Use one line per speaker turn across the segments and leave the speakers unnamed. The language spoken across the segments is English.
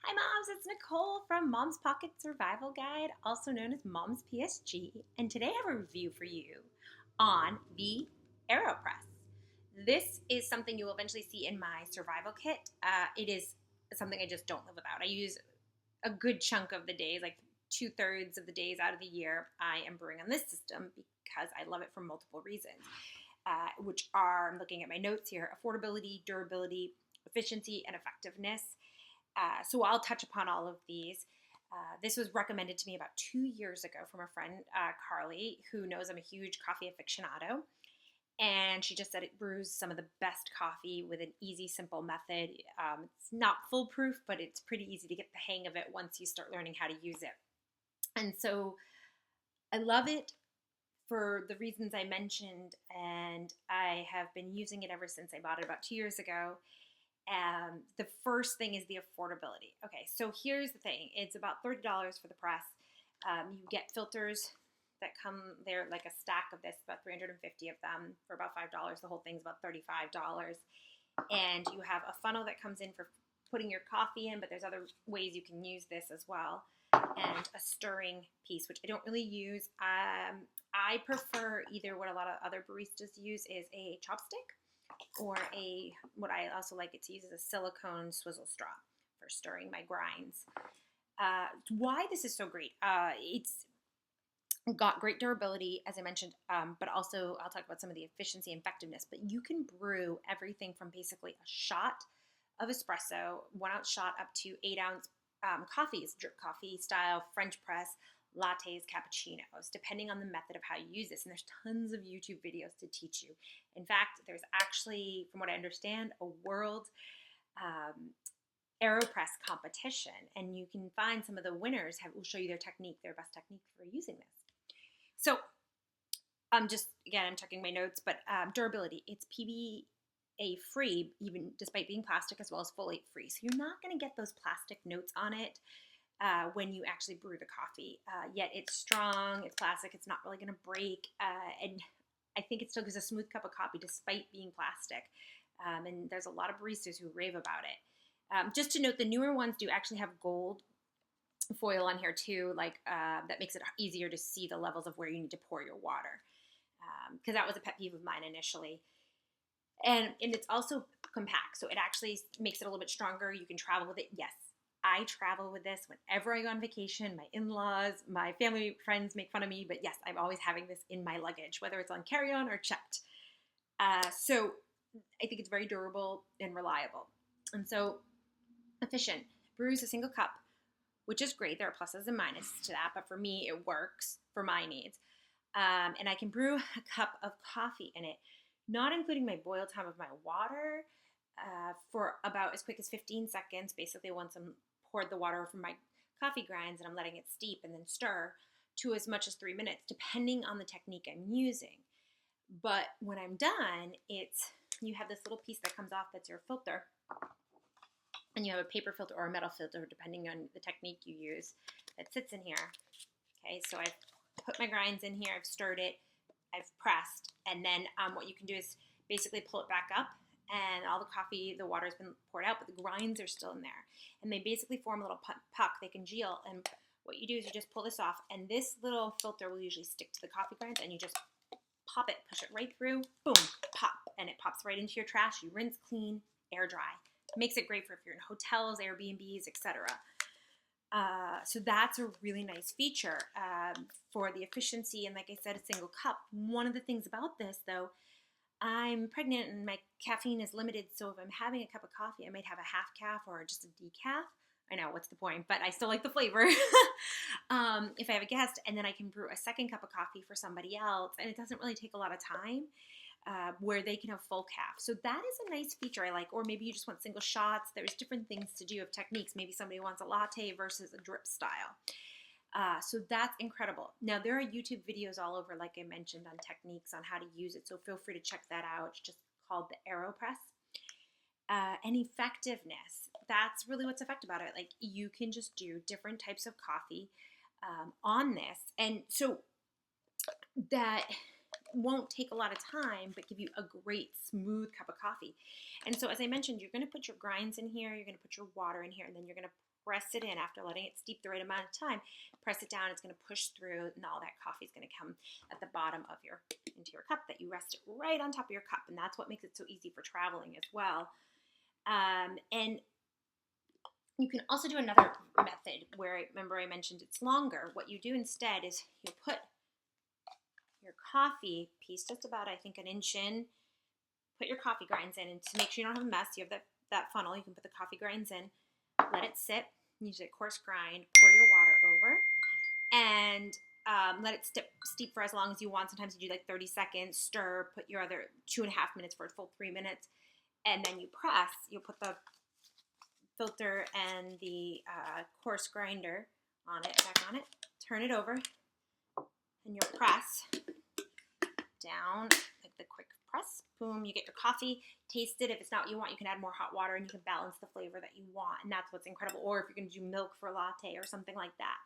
Hi moms, it's Nicole from Mom's Pocket Survival Guide, also known as Mom's PSG, and today I have a review for you on the Aeropress. This is something you will eventually see in my survival kit. It is something I just don't live without. I use a good chunk of the days, like 2/3 of the days out of the year, I am brewing on this system because I love it for multiple reasons, which are, I'm looking at my notes here, affordability, durability, efficiency, and effectiveness. So I'll touch upon all of these. This was recommended to me about 2 years ago from a friend, Carly, who knows I'm a huge coffee aficionado. And she just said it brews some of the best coffee with an easy, simple method. It's not foolproof, but it's pretty easy to get the hang of it once you start learning how to use it. And so I love it for the reasons I mentioned, and I have been using it ever since I bought it about 2 years ago. The first thing is the affordability. Okay, so here's the thing. It's about $30 for the press. You get filters that come there, like a stack of this, about 350 of them for about $5. The whole thing's about $35. And you have a funnel that comes in for putting your coffee in, but there's other ways you can use this as well. And a stirring piece, which I don't really use. I prefer either what a lot of other baristas use is a chopstick, or what I also like it to use is a silicone swizzle straw for stirring my grinds. Why this is so great. It's got great durability, as I mentioned, but also I'll talk about some of the efficiency and effectiveness. But you can brew everything from basically a shot of espresso, 1 ounce shot, up to 8 ounce coffees, drip coffee style, French press, lattes, cappuccinos, depending on the method of how you use this. And there's tons of YouTube videos to teach you. In fact, there's actually, from what I understand, a world Aeropress competition, and you can find some of the winners will show you their best technique for using this. So I'm checking my notes, but durability, it's PBA free, even despite being plastic, as well as folate free. So you're not going to get those plastic notes on it when you actually brew the coffee. Yet it's strong, it's plastic, it's not really going to break, and I think it still gives a smooth cup of coffee despite being plastic. And there's a lot of baristas who rave about it. Just to note, the newer ones do actually have gold foil on here too, that makes it easier to see the levels of where you need to pour your water, because that was a pet peeve of mine initially. And it's also compact, so it actually makes it a little bit stronger. You can travel with it. Yes, I travel with this whenever I go on vacation. My in-laws, my family, friends make fun of me, but yes, I'm always having this in my luggage, whether it's on carry-on or checked. So I think it's very durable and reliable. And so efficient. Brews a single cup, which is great. There are pluses and minuses to that, but for me, it works for my needs. And I can brew a cup of coffee in it, not including my boil time of my water, for about as quick as 15 seconds. Basically, once I'm poured the water from my coffee grinds and I'm letting it steep and then stir, to as much as 3 minutes, depending on the technique I'm using. But when I'm done, you have this little piece that comes off that's your filter, and you have a paper filter or a metal filter, depending on the technique you use, that sits in here. Okay, so I've put my grinds in here, I've stirred it, I've pressed, and then what you can do is basically pull it back up, and all the coffee, the water's been poured out, but the grinds are still in there. And they basically form a little puck, they congeal, and what you do is you just pull this off, and this little filter will usually stick to the coffee grinds, and you just pop it, push it right through, boom, pop, and it pops right into your trash. You rinse, clean, air dry. Makes it great for if you're in hotels, Airbnbs, etc. So that's a really nice feature for the efficiency. And like I said, a single cup. One of the things about this, though, I'm pregnant and my caffeine is limited. So if I'm having a cup of coffee, I might have a half calf or just a decaf. I know, what's the point? But I still like the flavor. If I have a guest, and then I can brew a second cup of coffee for somebody else, and it doesn't really take a lot of time. Where they can have full calf. So that is a nice feature I like. Or maybe you just want single shots. There's different things to do of techniques. Maybe somebody wants a latte versus a drip style. So that's incredible. Now, there are YouTube videos all over, like I mentioned, on techniques on how to use it. So feel free to check that out. It's just called the Aeropress. And effectiveness. That's really what's effective about it. Like, you can just do different types of coffee on this. And so that won't take a lot of time, but give you a great smooth cup of coffee. And so, as I mentioned, you're going to put your grinds in here, you're going to put your water in here, and then you're going to press it in after letting it steep the right amount of time. Press it down, it's going to push through, and all that coffee is going to come at the bottom of into your cup, that you rest it right on top of your cup, and that's what makes it so easy for traveling as well. And you can also do another method where, remember I mentioned it's longer. What you do instead is you put your coffee piece just about, I think, an inch in, put your coffee grinds in, and to make sure you don't have a mess, you have that funnel, you can put the coffee grinds in, let it sit, use a coarse grind, pour your water over, and let it steep for as long as you want. Sometimes you do like 30 seconds, stir, put your other 2.5 minutes for a full 3 minutes, and then you press. You'll put the filter and the coarse grinder back on it, turn it over, and you'll press down, like the quick press, boom, you get your coffee, taste it. If it's not what you want, you can add more hot water and you can balance the flavor that you want, and that's what's incredible. Or if you're going to do milk for a latte or something like that.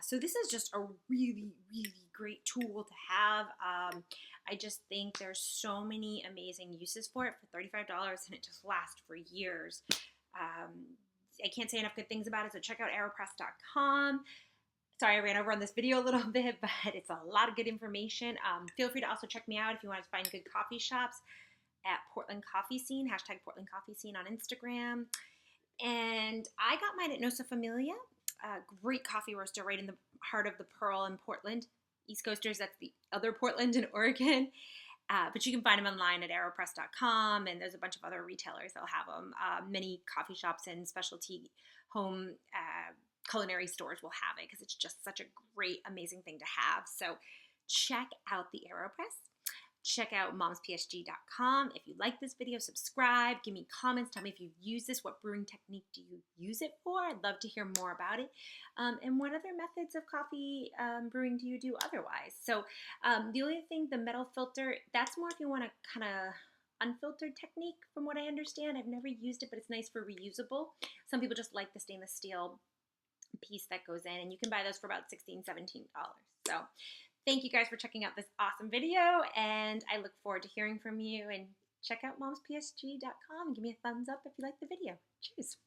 So this is just a really, really great tool to have. I just think there's so many amazing uses for it for $35, and it just lasts for years. I can't say enough good things about it, so check out aeropress.com. Sorry, I ran over on this video a little bit, but it's a lot of good information. Feel free to also check me out if you want to find good coffee shops at Portland Coffee Scene, hashtag Portland Coffee Scene on Instagram. And I got mine at Nosa Familia, a great coffee roaster right in the heart of the Pearl in Portland. East Coasters, that's the other Portland in Oregon. But you can find them online at aeropress.com, and there's a bunch of other retailers that'll have them. Many coffee shops and specialty home culinary stores will have it because it's just such a great, amazing thing to have. So check out the Aeropress. Check out momspsg.com. If you like this video, subscribe, give me comments, tell me if you've used this, what brewing technique do you use it for? I'd love to hear more about it. And what other methods of coffee brewing do you do otherwise? So the only thing, the metal filter, that's more if you want a kind of unfiltered technique from what I understand. I've never used it, but it's nice for reusable. Some people just like the stainless steel piece that goes in, and you can buy those for about $16, $17. So thank you guys for checking out this awesome video, and I look forward to hearing from you. And check out momspsg.com and give me a thumbs up if you like the video. Cheers.